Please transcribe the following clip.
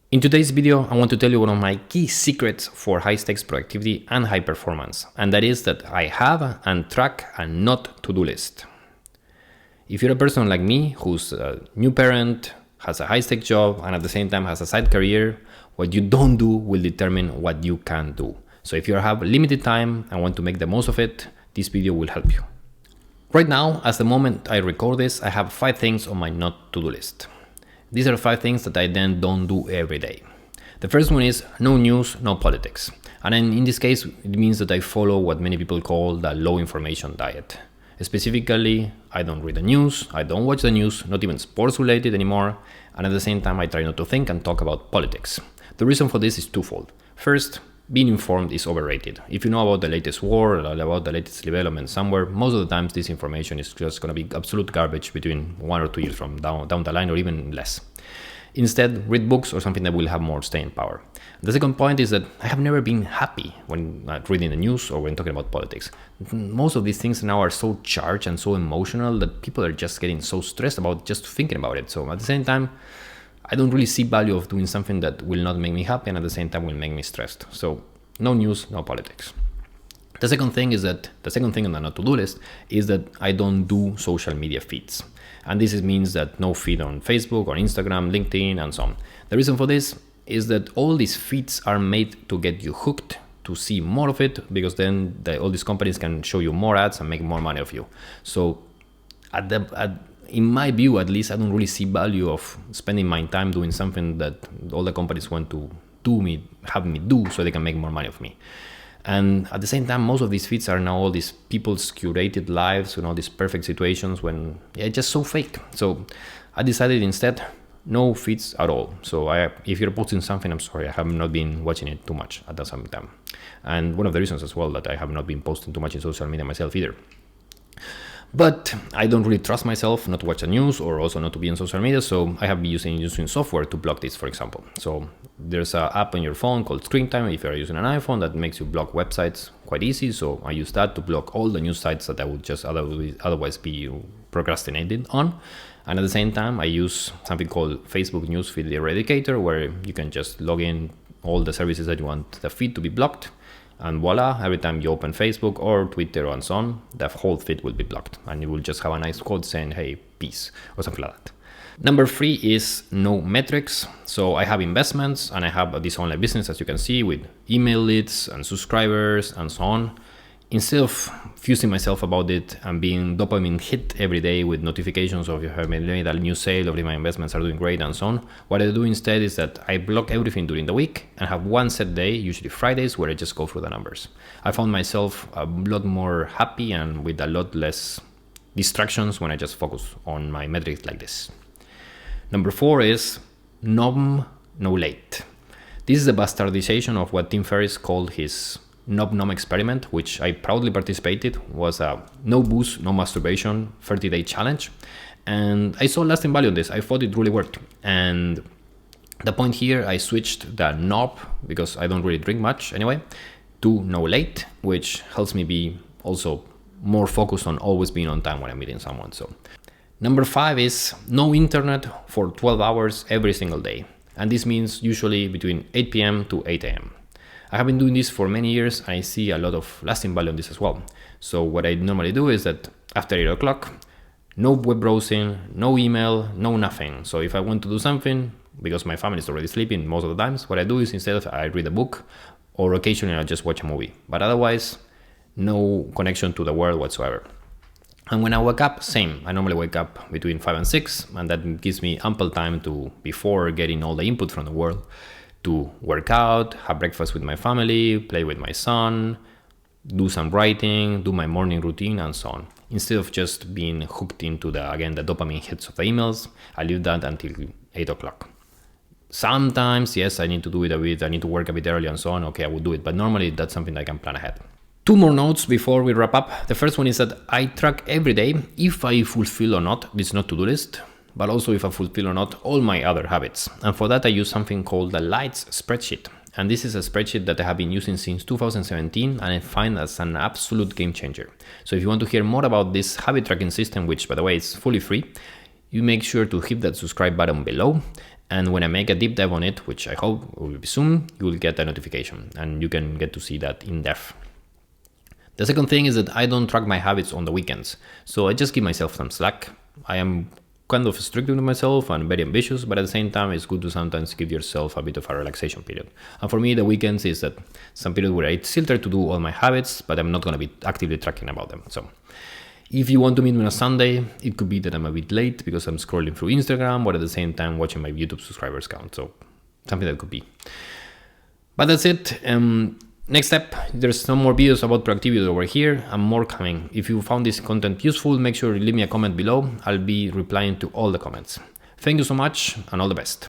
In today's video, I want to tell you one of my key secrets for high-stakes productivity and high performance, and that is that I have and track a not to-do list. If you're a person like me who's a new parent, has a high-stakes job, and at the same time has a side career, what you don't do will determine what you can do. So if you have limited time and want to make the most of it, this video will help you. Right now, as the moment I record this, I have 5 things on my not to-do list. These are 5 things that I then don't do every day. The first one is no news, no politics. And in this case, it means that I follow what many people call the low information diet. Specifically, I don't read the news, I don't watch the news, not even sports related anymore. And at the same time, I try not to think and talk about politics. The reason for this is twofold. First, being informed is overrated. If you know about the latest war, about the latest development somewhere, most of the times this information is just going to be absolute garbage between 1 or 2 years from down the line or even less. Instead, read books or something that will have more staying power. The second point is that I have never been happy when reading the news or when talking about politics. Most of these things now are so charged and so emotional that people are just getting so stressed about just thinking about it. So at the same time, I don't really see value of doing something that will not make me happy and at the same time will make me stressed. So no news, no politics. The second thing on the not to-do list is that I don't do social media feeds. And this means that no feed on Facebook or Instagram, LinkedIn, and so on. The reason for this is that all these feeds are made to get you hooked to see more of it, because then all these companies can show you more ads and make more money of you. So in my view, at least, I don't really see value of spending my time doing something that all the companies want to have me do so they can make more money of me. And at the same time, most of these feeds are now all these people's curated lives, all these perfect situations when it's just so fake. So I decided instead, no feeds at all. So if you're posting something, I'm sorry, I have not been watching it too much at the same time. And one of the reasons as well that I have not been posting too much in social media myself either. But I don't really trust myself not to watch the news or also not to be on social media, so I have been using software to block this, for example. So there's an app on your phone called Screen Time if you're using an iPhone that makes you block websites quite easy. So I use that to block all the news sites that I would just otherwise be procrastinating on. And at the same time, I use something called Facebook Newsfeed Eradicator, where you can just log in all the services that you want the feed to be blocked. And voila, every time you open Facebook or Twitter and so on, the whole feed will be blocked. And you will just have a nice code saying, hey, peace, or something like that. Number 3 is no metrics. So I have investments and I have this online business, as you can see, with email leads and subscribers and so on. Instead of fusing myself about it and being dopamine hit every day with notifications of you have made a new sale, or my investments are doing great and so on, what I do instead is that I block everything during the week and have one set day, usually Fridays, where I just go through the numbers. I found myself a lot more happy and with a lot less distractions when I just focus on my metrics like this. Number 4 is NOMNOLATE. This is a bastardization of what Tim Ferriss called his Nom experiment, which I proudly participated. Was a no booze, no masturbation 30-day challenge, and I saw lasting value in this. I thought it really worked. And the point here, I switched the knob, because I don't really drink much anyway, to no late, which helps me be also more focused on always being on time when I'm meeting someone. So number 5 is no internet for 12 hours every single day, and this means usually between 8 p.m. to 8 a.m. I have been doing this for many years and I see a lot of lasting value on this as well. So what I normally do is that after 8 o'clock, no web browsing, no email, no nothing. So if I want to do something, because my family is already sleeping most of the times, what I do is instead I read a book or occasionally I just watch a movie. But otherwise, no connection to the world whatsoever. And when I wake up, same. I normally wake up between 5 and 6, and that gives me ample time to, before getting all the input from the world, to work out, have breakfast with my family, play with my son, do some writing, do my morning routine, and so on. Instead of just being hooked into the dopamine hits of the emails, I leave that until 8 o'clock. Sometimes, yes, I need to do it a bit, I need to work a bit early and so on. Okay, I will do it, but normally that's something that I can plan ahead. 2 more notes before we wrap up. The first one is that I track every day if I fulfill or not this not to-do list, but also if I fulfill or not all my other habits. And for that, I use something called the Lights spreadsheet. And this is a spreadsheet that I have been using since 2017, and I find as an absolute game changer. So if you want to hear more about this habit tracking system, which by the way is fully free, you make sure to hit that subscribe button below And when I make a deep dive on it, which I hope will be soon, you will get a notification and you can get to see that in depth. The second thing is that I don't track my habits on the weekends. So I just give myself some slack. I am kind of strict with myself and very ambitious, but at the same time, it's good to sometimes give yourself a bit of a relaxation period. And for me, the weekends is that some period where I still try to do all my habits, but I'm not going to be actively tracking about them. So if you want to meet me on a Sunday, it could be that I'm a bit late because I'm scrolling through Instagram, but at the same time watching my YouTube subscribers count. So something that could be. But that's it. Next step, there's some more videos about productivity over here and more coming. If you found this content useful, make sure you leave me a comment below. I'll be replying to all the comments. Thank you so much and all the best.